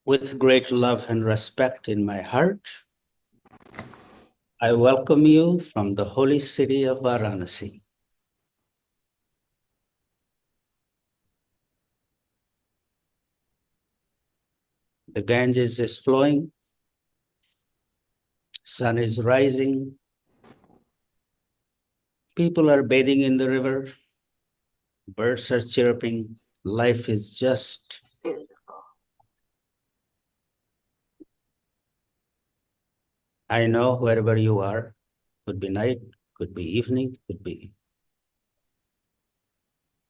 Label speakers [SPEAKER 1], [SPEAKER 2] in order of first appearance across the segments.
[SPEAKER 1] With great love and respect in my heart, I welcome you from the holy city of Varanasi. The Ganges is flowing, sun is rising, people are bathing in the river, birds are chirping, life is just I know wherever you are, could be night, could be evening, could be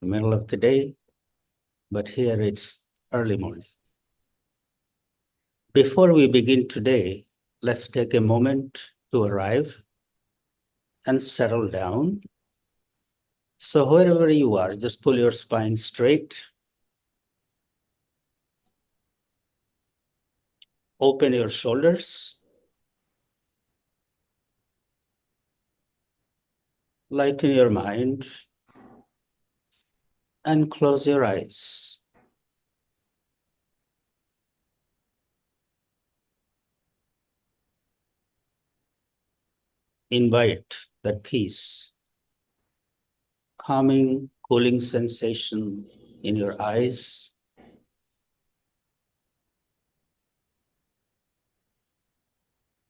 [SPEAKER 1] middle of the day, but here it's early morning. Before we begin today, let's take a moment to arrive and settle down. So wherever you are, just pull your spine straight. Open your shoulders. Lighten your mind and close your eyes. Invite that peace, calming, cooling sensation in your eyes.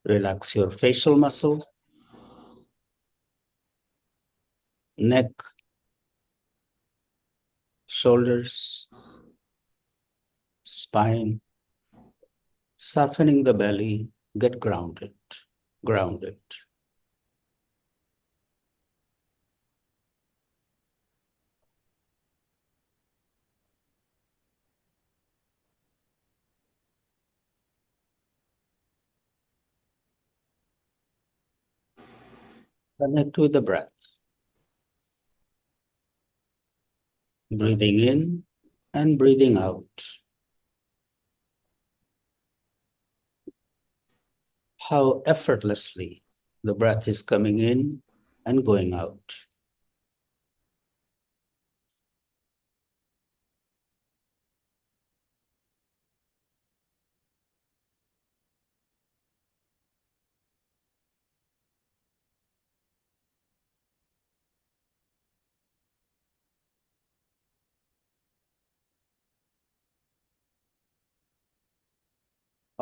[SPEAKER 1] Relax your facial muscles, neck, shoulders, spine, softening the belly. Get grounded, grounded. Connect with the breath. Breathing in and breathing out. How effortlessly the breath is coming in and going out.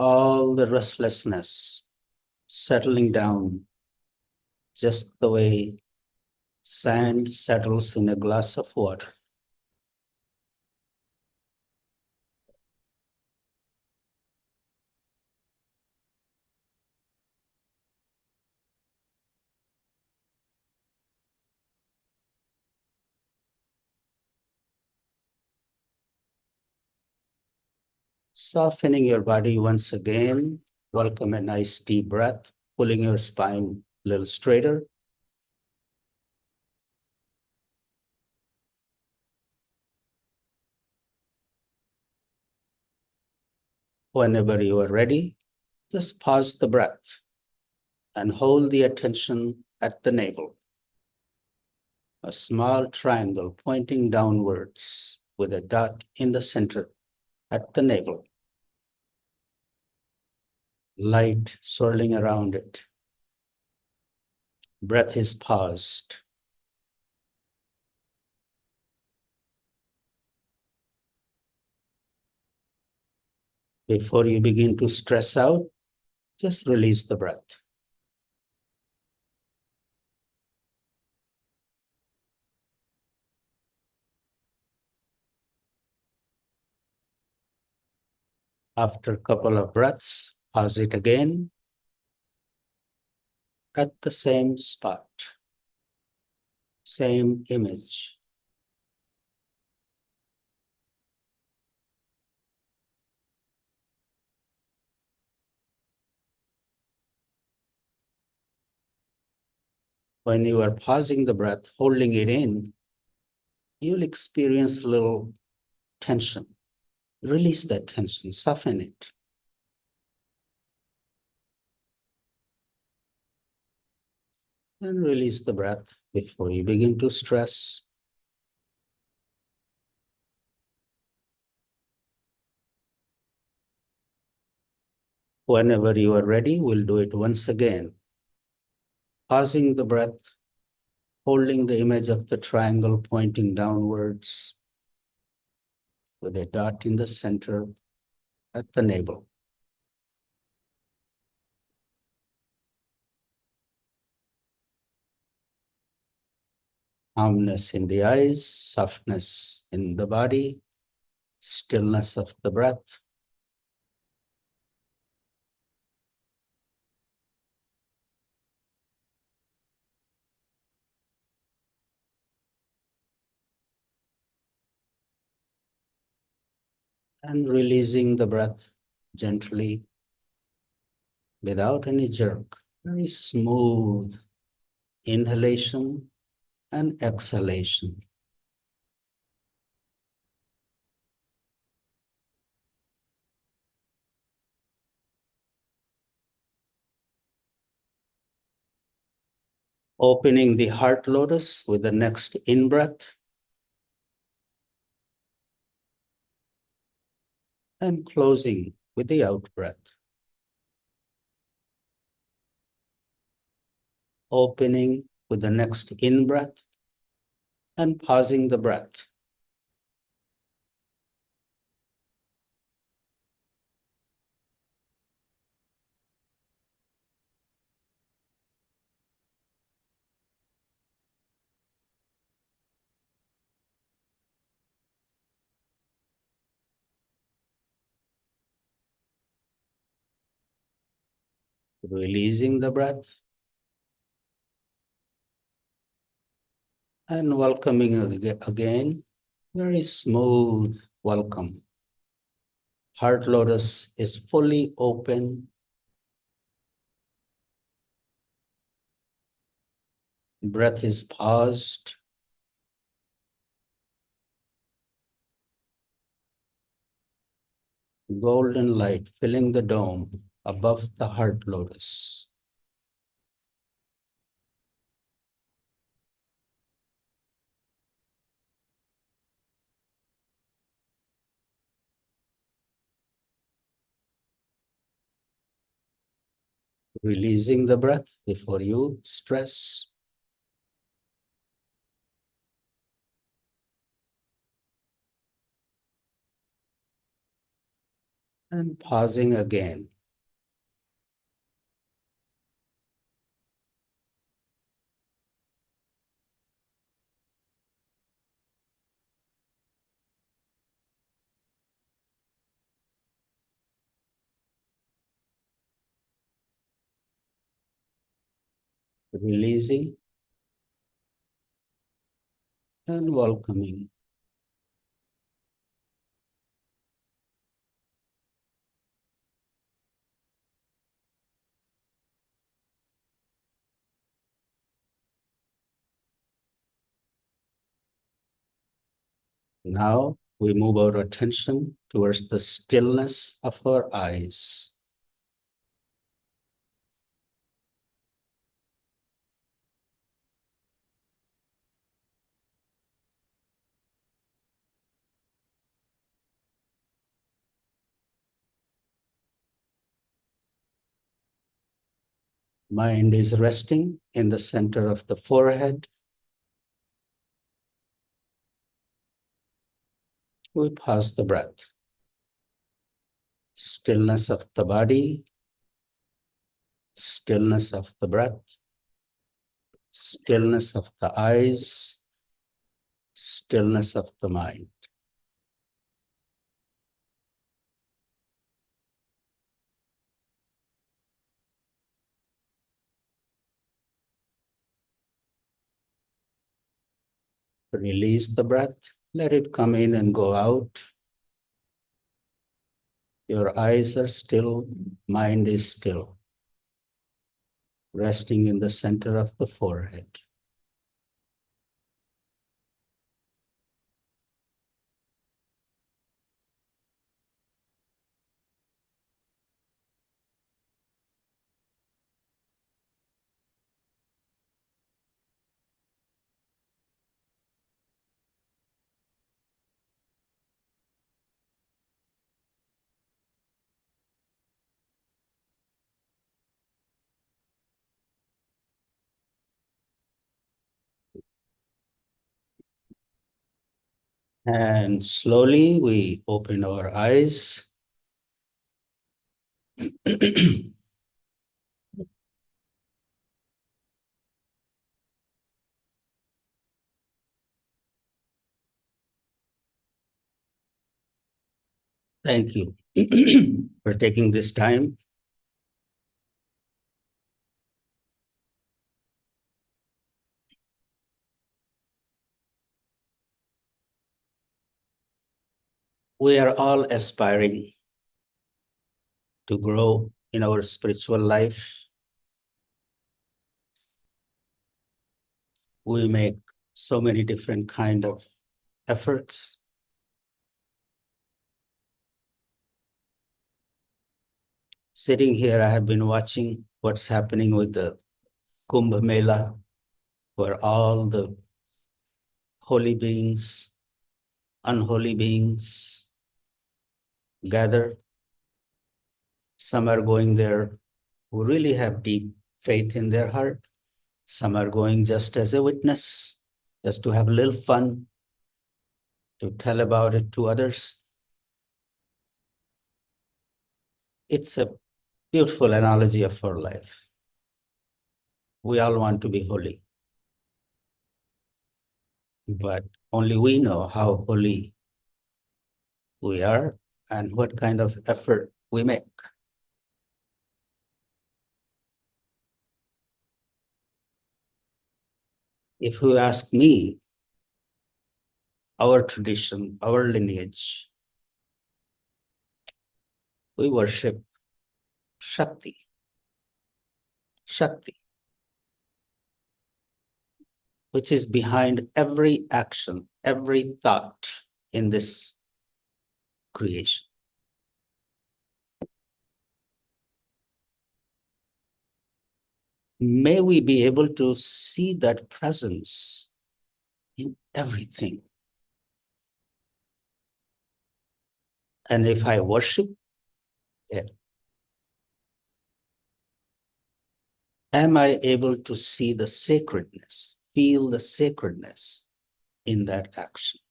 [SPEAKER 1] All the restlessness settling down, just the way sand settles in a glass of water. Softening your body once again. Welcome a nice deep breath, pulling your spine a little straighter. Whenever you are ready, just pause the breath and hold the attention at the navel. A small triangle pointing downwards with a dot in the center at the navel. Light swirling around it. Breath is paused. Before you begin to stress out, just release the breath. After a couple of breaths, pause it again at the same spot, same image. When you are pausing the breath, holding it in, you'll experience a little tension. Release that tension, soften it. And release the breath before you begin to stress. Whenever you are ready, we'll do it once again. Pausing the breath, holding the image of the triangle pointing downwards with a dot in the center at the navel. Calmness in the eyes, softness in the body, stillness of the breath. And releasing the breath gently without any jerk. Very smooth inhalation and exhalation. Opening the heart lotus with the next in-breath and closing with the out-breath. Opening with the next in-breath and pausing the breath. Releasing the breath and welcoming again. Very smooth welcome. Heart lotus is fully open. Breath is paused. Golden light filling the dome above the heart lotus. Releasing the breath before you stress. And pausing again. Releasing and welcoming. Now we move our attention towards the stillness of our eyes. Mind is resting in the center of the forehead. We pause the breath. Stillness of the body, stillness of the breath, stillness of the eyes, stillness of the mind. Release the breath, let it come in and go out. Your eyes are still, mind is still, resting in the center of the forehead. And slowly we open our eyes. Thank you for taking this time. We are all aspiring to grow in our spiritual life. We make so many different kind of efforts. Sitting here, I have been watching what's happening with the Kumbh Mela, where all the holy beings, unholy beings gather. Some are going there who really have deep faith in their heart. Some are going just as a witness, just to have a little fun, to tell about it to others. It's a beautiful analogy of our life. We all want to be holy, but only we know how holy we are and what kind of effort we make. If you ask me, our tradition, our lineage, we worship Shakti. Shakti, which is behind every action, every thought in this creation. May we be able to see that presence in everything. And if I worship it, am I able to see the sacredness, feel the sacredness in that action?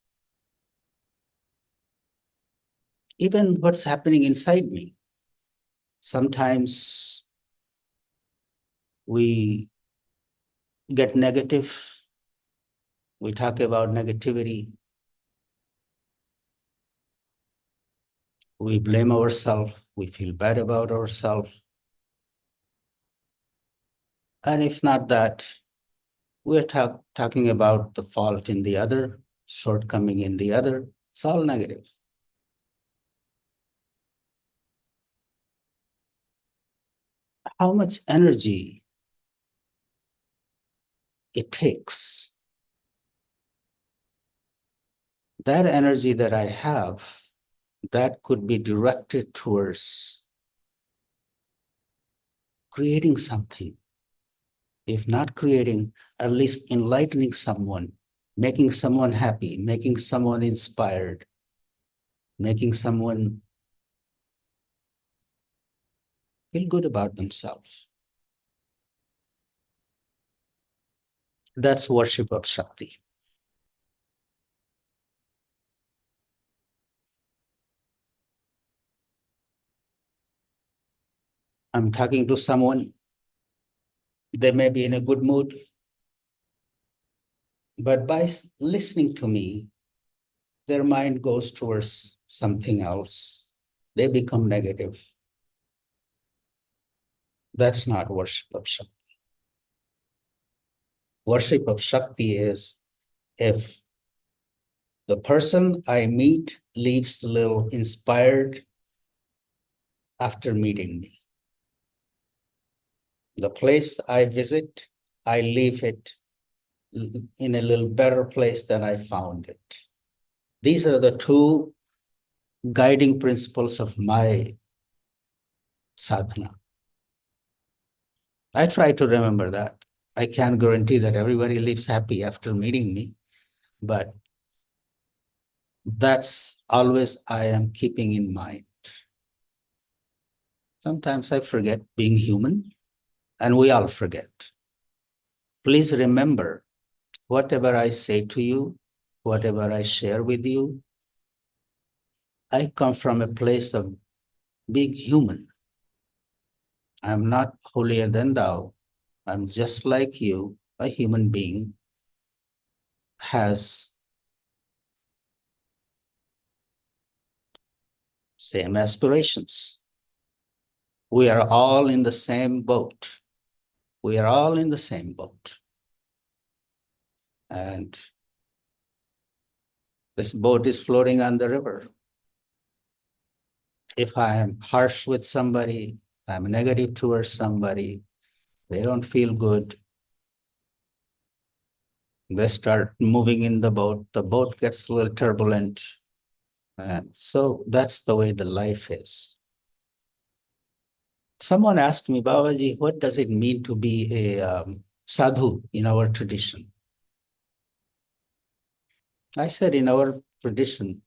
[SPEAKER 1] Even what's happening inside me. Sometimes we get negative. We talk about negativity. We blame ourselves. We feel bad about ourselves. And if not that, we're talking about the fault in the other, shortcoming in the other. It's all negative. How much energy it takes. That energy that I have, that could be directed towards creating something. If not creating, at least enlightening someone, making someone happy, making someone inspired, making someone feel good about themselves. That's worship of Shakti. I'm talking to someone, they may be in a good mood, but by listening to me, their mind goes towards something else. They become negative. That's not worship of Shakti. Worship of Shakti is if the person I meet leaves a little inspired after meeting me. The place I visit, I leave it in a little better place than I found it. These are the two guiding principles of my sadhana. I try to remember that. I can't guarantee that everybody lives happy after meeting me, but that's always I am keeping in mind. Sometimes I forget being human, and we all forget. Please remember, whatever I say to you, whatever I share with you, I come from a place of being human. I'm not holier than thou. I'm just like you, a human being has same aspirations. We are all in the same boat. We are all in the same boat. And this boat is floating on the river. If I am harsh with somebody, I'm negative towards somebody, they don't feel good, they start moving in the boat gets a little turbulent. And so that's the way the life is. Someone asked me, Babaji, what does it mean to be a sadhu in our tradition? I said, in our tradition,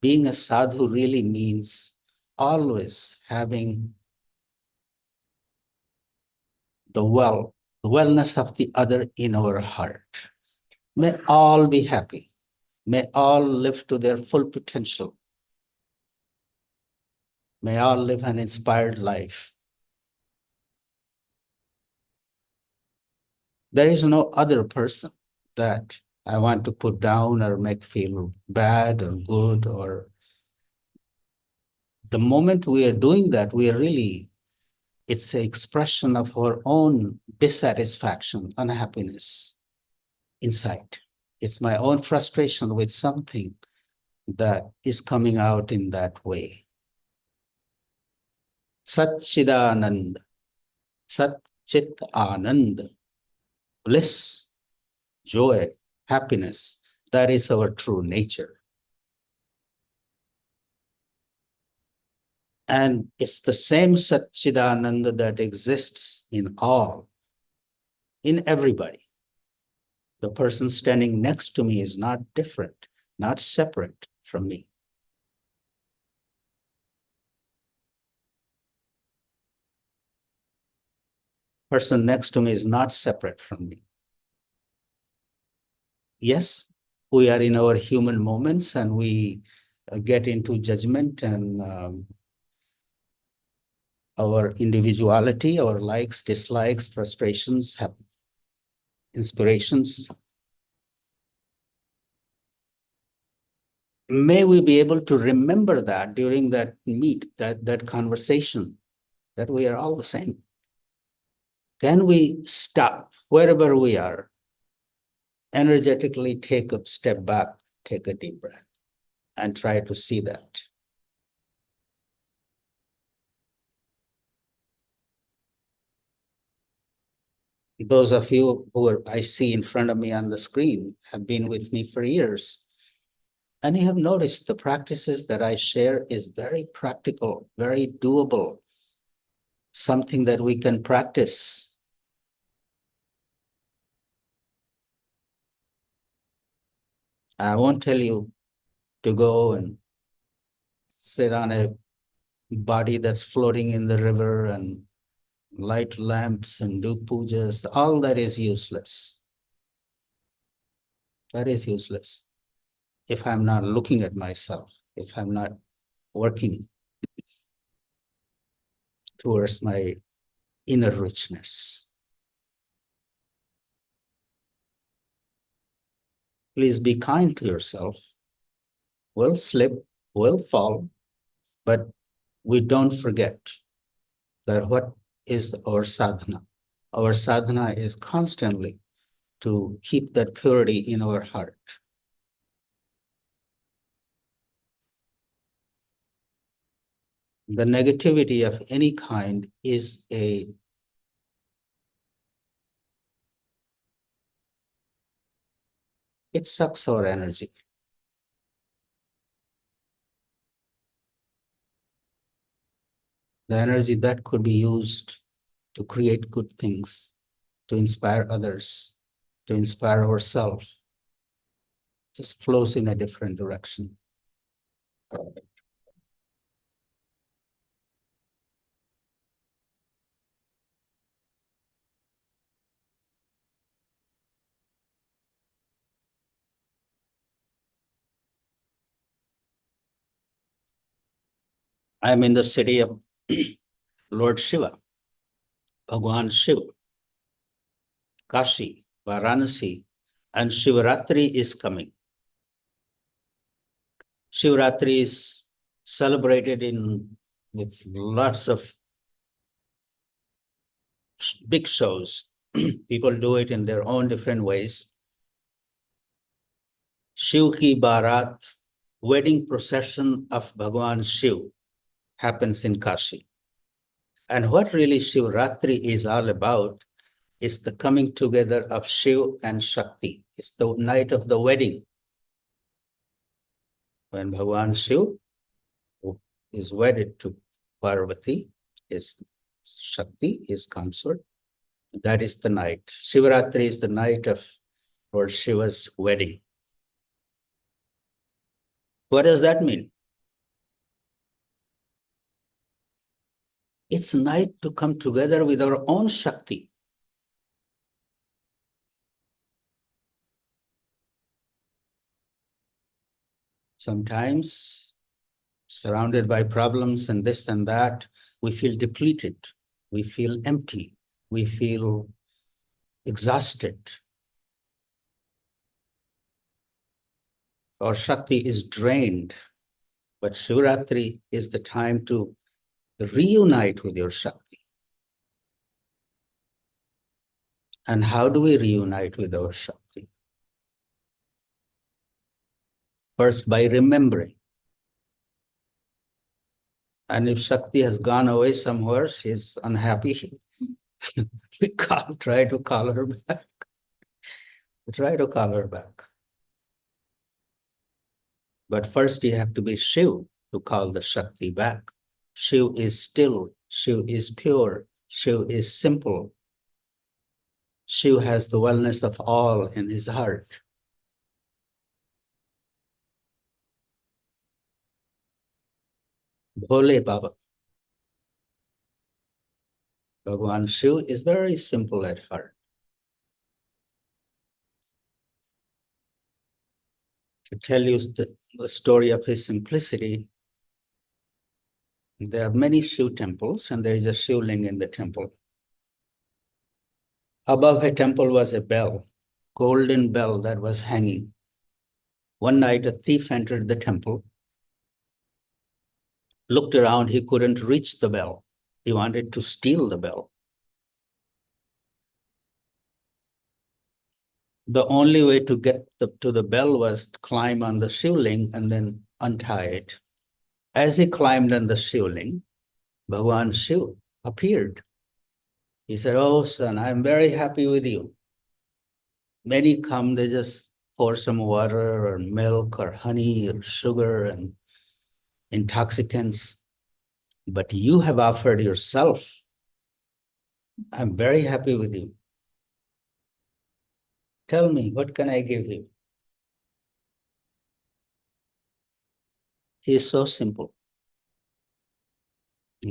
[SPEAKER 1] being a sadhu really means always having the wellness of the other in our heart. May all be happy. May all live to their full potential. May all live an inspired life. There is no other person that I want to put down or make feel bad or good. Or the moment we are doing that, we are really, it's an expression of our own dissatisfaction, unhappiness inside. It's my own frustration with something that is coming out in that way. Satchidanand, Sat Chit Anand, bliss, joy, happiness, that is our true nature. And it's the same Satchidananda that exists in all, in everybody. The person standing next to me is not different, not separate from me. Person next to me is not separate from me. Yes, we are in our human moments and we get into judgment and our individuality, our likes, dislikes, frustrations, inspirations. May we be able to remember that during that meet, that conversation, that we are all the same. Can we stop wherever we are, energetically take a step back, take a deep breath, and try to see that? Those of you who I see in front of me on the screen have been with me for years. And you have noticed the practices that I share is very practical, very doable, something that we can practice. I won't tell you to go and sit on a body that's floating in the river and light lamps and do pujas. All that is useless. That is useless if I'm not looking at myself, if I'm not working towards my inner richness. Please be kind to yourself. We'll slip, we'll fall, but we don't forget that what is our sadhana? Our sadhana is constantly to keep that purity in our heart. The negativity of any kind is it sucks our energy. The energy that could be used to create good things, to inspire others, to inspire ourselves, just flows in a different direction. I'm in the city of Lord Shiva, Bhagwan Shiva, Kashi, Varanasi, and Shivaratri is coming. Shivaratri is celebrated with lots of big shows. People do it in their own different ways. Shiv Ki Barat, wedding procession of Bhagwan Shiv, happens in Kashi. And what really Shivaratri is all about is the coming together of Shiv and Shakti. It's the night of the wedding. When Bhagwan Shiv is wedded to Parvati, his Shakti, his consort, that is the night. Shivaratri is the night of Lord Shiva's wedding. What does that mean? It's a night to come together with our own Shakti. Sometimes, surrounded by problems and this and that, we feel depleted, we feel empty, we feel exhausted. Our Shakti is drained, but Shivaratri is the time to reunite with your Shakti. And how do we reunite with our Shakti? First, by remembering. And if Shakti has gone away somewhere, she's unhappy, we try to call her back. Try to call her back. But first you have to be Shiv to call the Shakti back. Shiv is still, Shiv is pure, Shiv is simple. Shiv has the wellness of all in his heart. Bhole Baba. Bhagwan Shiv is very simple at heart. To tell you the story of his simplicity, there are many Shiv temples and there is a Shivling in the temple. Above a temple was a bell, golden bell that was hanging. One night a thief entered the temple, looked around, he couldn't reach the bell. He wanted to steal the bell. The only way to get to the bell was to climb on the Shivling and then untie it. As he climbed on the Shivling, Bhagwan Shiv appeared. He said, "Oh, son, I'm very happy with you." Many come, they just pour some water or milk or honey or sugar and intoxicants. But you have offered yourself. I'm very happy with you. Tell me, what can I give you? He is so simple.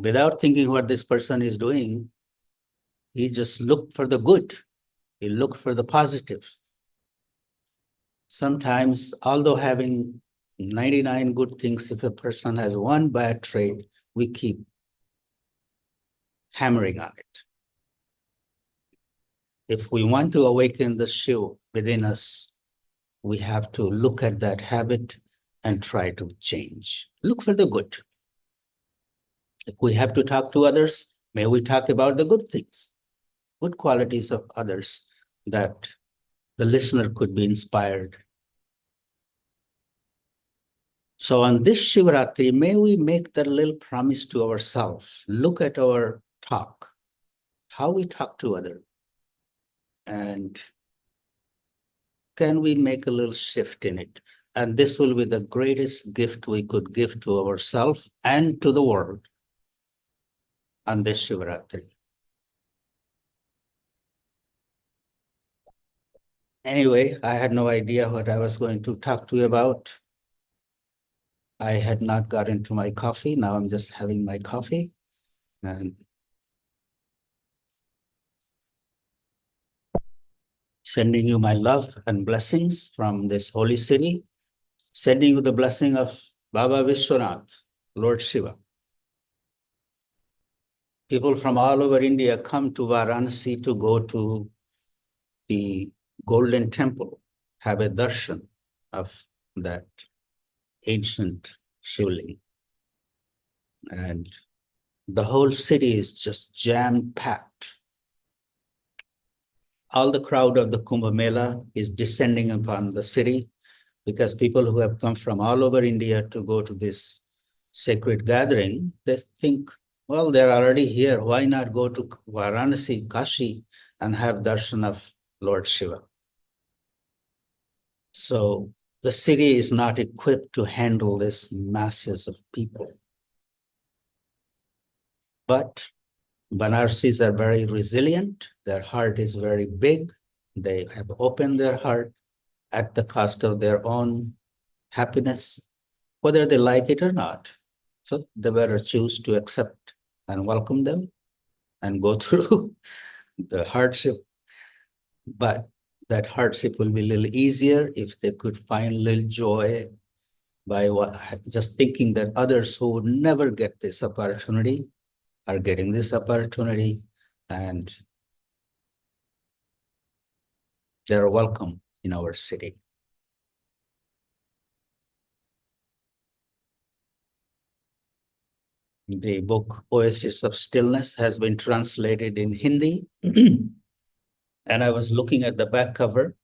[SPEAKER 1] Without thinking what this person is doing, he just looked for the good. He looked for the positive. Sometimes, although having 99 good things, if a person has one bad trait, we keep hammering on it. If we want to awaken the Shiv within us, we have to look at that habit and try to change. Look for the good. If we have to talk to others, may we talk about the good things, good qualities of others that the listener could be inspired. So on this Shivaratri, may we make that little promise to ourselves. Look at our talk, how we talk to others. And can we make a little shift in it? And this will be the greatest gift we could give to ourselves and to the world on this Shivaratri. Anyway, I had no idea what I was going to talk to you about. I had not got into my coffee. Now I'm just having my coffee. And sending you my love and blessings from this holy city. Sending you the blessing of Baba Vishwanath, Lord Shiva. People from all over India come to Varanasi to go to the Golden Temple, have a darshan of that ancient Shivling. And the whole city is just jam-packed. All the crowd of the Kumbh Mela is descending upon the city because people who have come from all over India to go to this sacred gathering, they think, well, they're already here. Why not go to Varanasi, Kashi, and have darshan of Lord Shiva? So the city is not equipped to handle this masses of people. But Banarsis are very resilient. Their heart is very big. They have opened their heart at the cost of their own happiness, whether they like it or not. So they better choose to accept and welcome them and go through the hardship. But that hardship will be a little easier if they could find a little joy by just thinking that others who would never get this opportunity are getting this opportunity, and they're welcome in our city. The book Oasis of Stillness has been translated in Hindi. And I was looking at the back cover,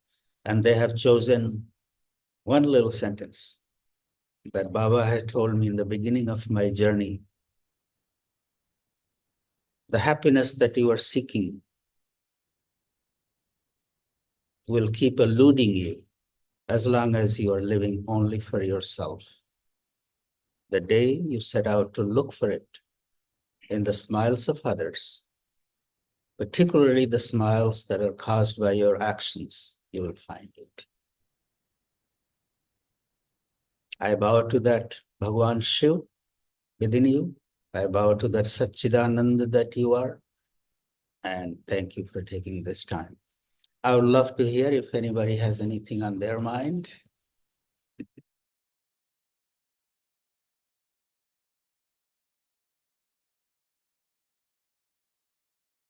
[SPEAKER 1] and they have chosen one little sentence that Baba had told me in the beginning of my journey. The happiness that you are seeking will keep eluding you as long as you are living only for yourself. The day you set out to look for it in the smiles of others, particularly the smiles that are caused by your actions, you will find it. I bow to that Bhagwan Shiv within you. I bow to that Satchidananda that you are. And thank you for taking this time. I would love to hear if anybody has anything on their mind.